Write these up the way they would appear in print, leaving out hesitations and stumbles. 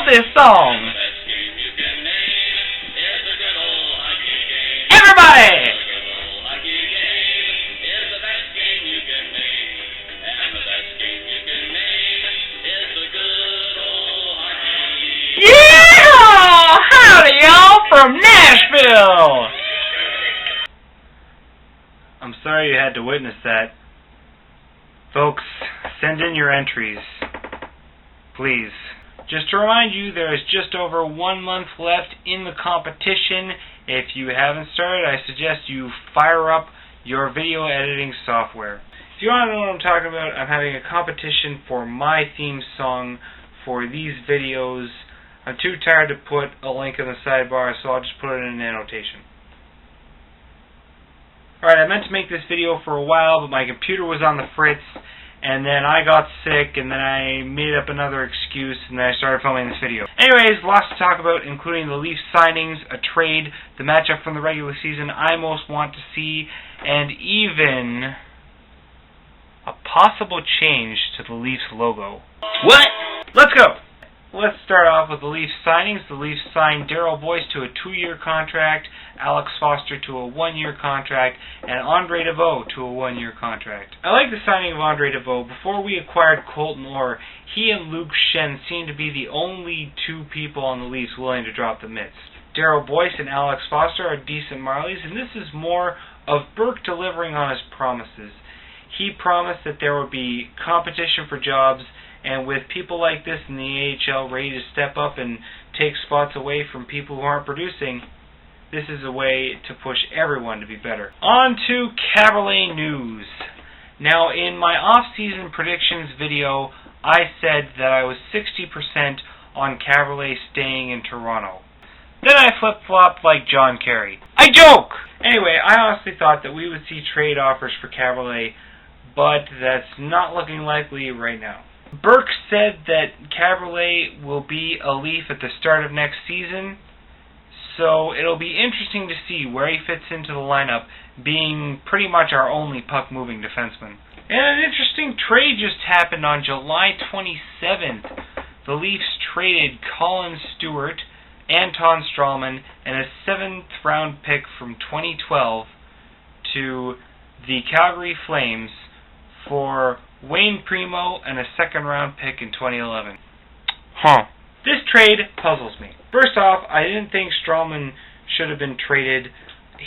about this song? Everybody! Yeah! Howdy, y'all, from Nashville! I'm sorry you had to witness that. Folks, send in your entries. Please. Just to remind you, there is just over 1 month left in the competition. If you haven't started, I suggest you fire up your video editing software. If you want to know what I'm talking about, I'm having a competition for my theme song for these videos. I'm too tired to put a link in the sidebar, so I'll just put it in an annotation. Alright, I meant to make this video for a while, but my computer was on the fritz, and then I got sick, and then I made up another excuse, and then I started filming this video. Anyways, lots to talk about, including the Leafs signings, a trade, the matchup from the regular season I most want to see, and even a possible change to the Leafs logo. What? Let's go! Let's start off with the Leafs signings. The Leafs signed Daryl Boyce to a 2-year contract, Alex Foster to a 1-year contract, and Andre DeVoe to a 1-year contract. I like the signing of Andre DeVoe. Before we acquired Colton Orr, he and Luke Schenn seemed to be the only 2 people on the Leafs willing to drop the mitts. Daryl Boyce and Alex Foster are decent Marlies, and this is more of Burke delivering on his promises. He promised that there would be competition for jobs, and with people like this in the AHL ready to step up and take spots away from people who aren't producing, this is a way to push everyone to be better. On to Caberlet news. Now, in my off-season predictions video, I said that I was 60% on Caberlet staying in Toronto. Then I flip-flopped like John Kerry. I joke! Anyway, I honestly thought that we would see trade offers for Caberlet, but that's not looking likely right now. Burke said that Caberlet will be a Leaf at the start of next season, so it'll be interesting to see where he fits into the lineup, being pretty much our only puck-moving defenseman. And an interesting trade just happened on July 27th. The Leafs traded Colin Stewart, Anton Strawman, and a 7th-round pick from 2012 to the Calgary Flames for Wayne Primo and a 2nd-round pick in 2011. This trade puzzles me. First off, I didn't think Strawman should have been traded.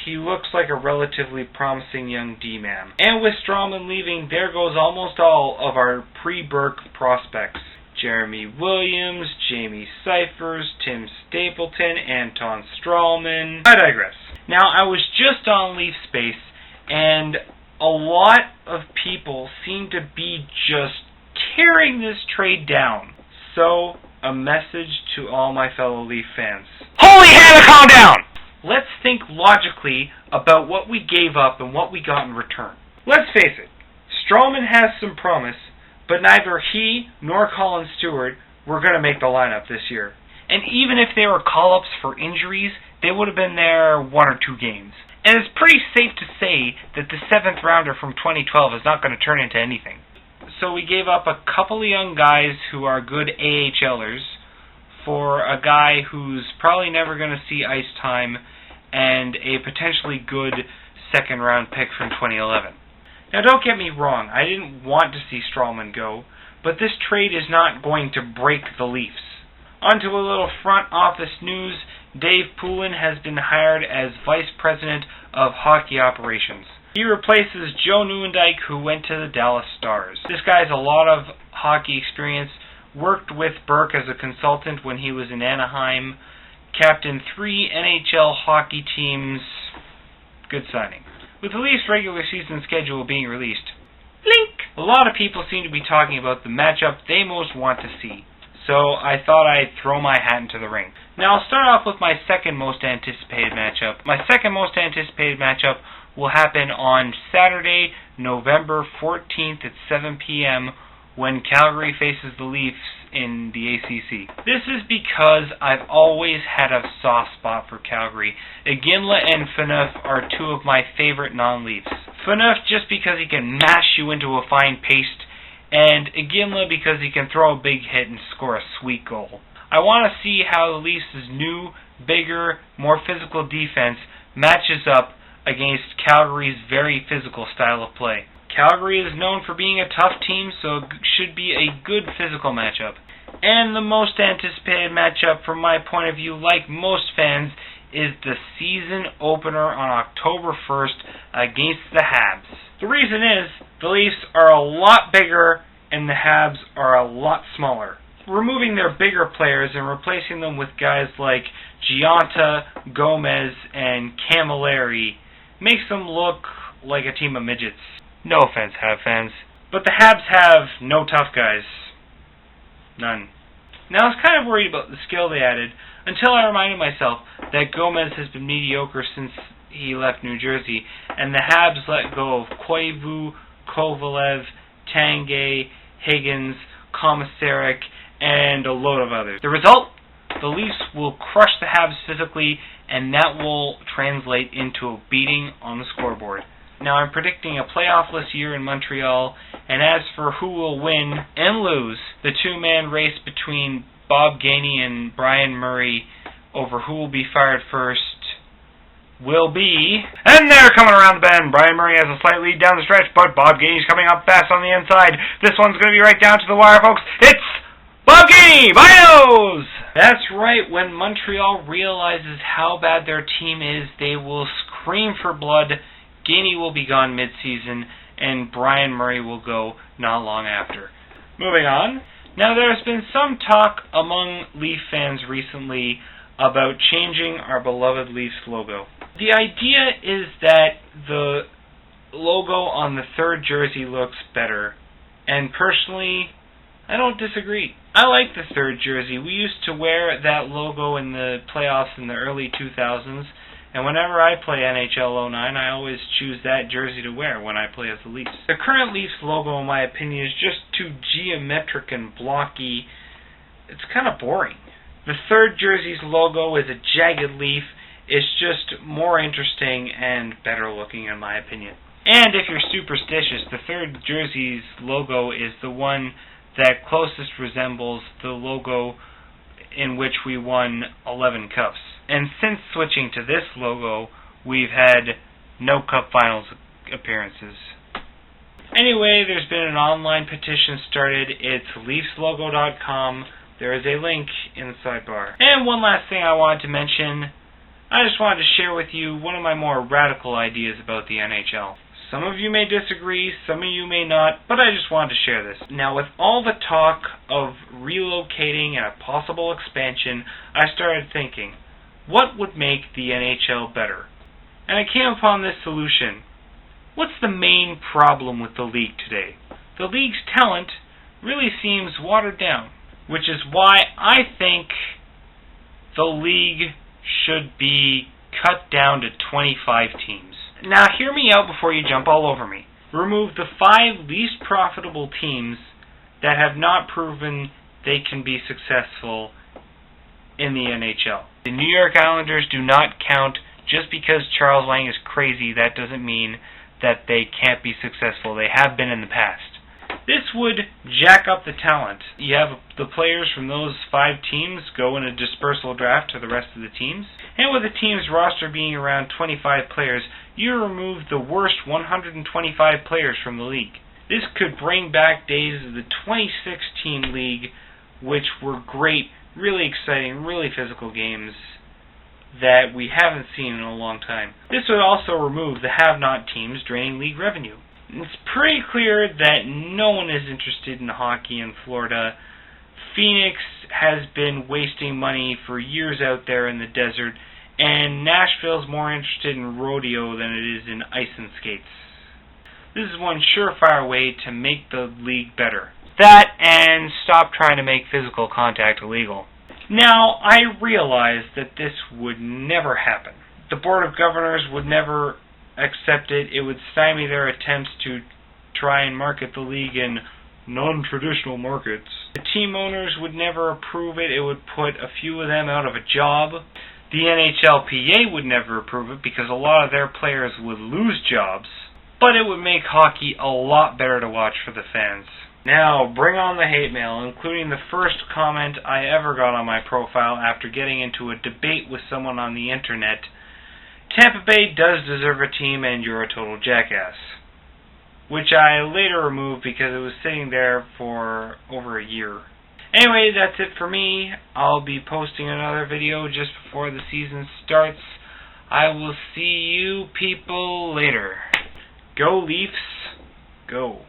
He looks like a relatively promising young D-man. And with Strawman leaving, there goes almost all of our pre-Burke prospects. Jeremy Williams, Jamie Cyphers, Tim Stapleton, Anton Strawman. I digress. Now, I was just on Leaf Space, and a lot of people seem to be just tearing this trade down. So, a message to all my fellow Leaf fans. Holy Hannah, calm down! Let's think logically about what we gave up and what we got in return. Let's face it, Strawman has some promise, but neither he nor Colin Stewart were going to make the lineup this year. And even if they were call-ups for injuries, they would have been there 1 or 2 games. And it's pretty safe to say that the 7th rounder from 2012 is not going to turn into anything. So we gave up a couple of young guys who are good AHLers for a guy who's probably never going to see ice time and a potentially good 2nd-round pick from 2011. Now don't get me wrong, I didn't want to see Strawman go, but this trade is not going to break the Leafs. On to a little front office news. Dave Poulin has been hired as Vice President of Hockey Operations. He replaces Joe Nieuwendyk, who went to the Dallas Stars. This guy has a lot of hockey experience, worked with Burke as a consultant when he was in Anaheim, captained 3 NHL hockey teams. Good signing. With the Leafs' regular season schedule being released, blink! A lot of people seem to be talking about the matchup they most want to see. So I thought I'd throw my hat into the ring. Now I'll start off with my second most anticipated matchup. My second most anticipated matchup will happen on Saturday, November 14th at 7 p.m. when Calgary faces the Leafs in the ACC. This is because I've always had a soft spot for Calgary. Iginla and Phaneuf are 2 of my favorite non-Leafs. Phaneuf just because he can mash you into a fine paste, and Iginla because he can throw a big hit and score a sweet goal. I want to see how the Leafs' new, bigger, more physical defense matches up against Calgary's very physical style of play. Calgary is known for being a tough team, so it should be a good physical matchup. And the most anticipated matchup from my point of view, like most fans, is the season opener on October 1st against the Habs. The reason is, the Leafs are a lot bigger and the Habs are a lot smaller. Removing their bigger players and replacing them with guys like Gianta, Gomez, and Camilleri makes them look like a team of midgets. No offense, Habs fans. But the Habs have no tough guys. None. Now, I was kind of worried about the skill they added until I reminded myself that Gomez has been mediocre since he left New Jersey, and the Habs let go of Koivu, Kovalev, Tanguay, Higgins, Komisarek, and a load of others. The result? The Leafs will crush the Habs physically, and that will translate into a beating on the scoreboard. Now, I'm predicting a playoff-less year in Montreal, and as for who will win and lose, the two-man race between Bob Gainey and Brian Murray over who will be fired first will be... And they're coming around the bend. Brian Murray has a slight lead down the stretch, but Bob Gainey's coming up fast on the inside. This one's going to be right down to the wire, folks. It's Bob Gainey! Bios! That's right. When Montreal realizes how bad their team is, they will scream for blood. Gainey will be gone mid-season, and Brian Murray will go not long after. Moving on. Now, there has been some talk among Leaf fans recently about changing our beloved Leafs logo. The idea is that the logo on the third jersey looks better, and personally, I don't disagree. I like the third jersey. We used to wear that logo in the playoffs in the early 2000s, and whenever I play NHL 09, I always choose that jersey to wear when I play as the Leafs. The current Leafs logo, in my opinion, is just too geometric and blocky. It's kind of boring. The third jersey's logo is a jagged leaf. It's just more interesting and better looking, in my opinion. And if you're superstitious, the third jersey's logo is the one that closest resembles the logo in which we won 11 cups. And since switching to this logo, we've had no Cup Finals appearances. Anyway, there's been an online petition started. It's LeafsLogo.com. There is a link in the sidebar. And one last thing I wanted to mention. I just wanted to share with you one of my more radical ideas about the NHL. Some of you may disagree, some of you may not, but I just wanted to share this. Now, with all the talk of relocating and a possible expansion, I started thinking, what would make the NHL better? And I came upon this solution. What's the main problem with the league today? The league's talent really seems watered down, which is why I think the league should be cut down to 25 teams. Now, hear me out before you jump all over me. Remove the 5 least profitable teams that have not proven they can be successful in the NHL. The New York Islanders do not count. Just because Charles Lang is crazy, that doesn't mean that they can't be successful. They have been in the past. This would jack up the talent. You have the players from those 5 teams go in a dispersal draft to the rest of the teams. And with the team's roster being around 25 players, you remove the worst 125 players from the league. This could bring back days of the 26-team league, which were great, really exciting, really physical games that we haven't seen in a long time. This would also remove the have-not teams draining league revenue. It's pretty clear that no one is interested in hockey in Florida. Phoenix has been wasting money for years out there in the desert, and Nashville's more interested in rodeo than it is in ice and skates. This is one surefire way to make the league better. That and stop trying to make physical contact illegal. Now, I realize that this would never happen. The Board of Governors would never accept it. It would stymie their attempts to try and market the league in non-traditional markets. The team owners would never approve it. It would put a few of them out of a job. The NHLPA would never approve it because a lot of their players would lose jobs. But it would make hockey a lot better to watch for the fans. Now, bring on the hate mail, including the first comment I ever got on my profile after getting into a debate with someone on the internet. Tampa Bay does deserve a team and you're a total jackass. Which I later removed because it was sitting there for over a year. Anyway, that's it for me. I'll be posting another video just before the season starts. I will see you people later. Go Leafs, go.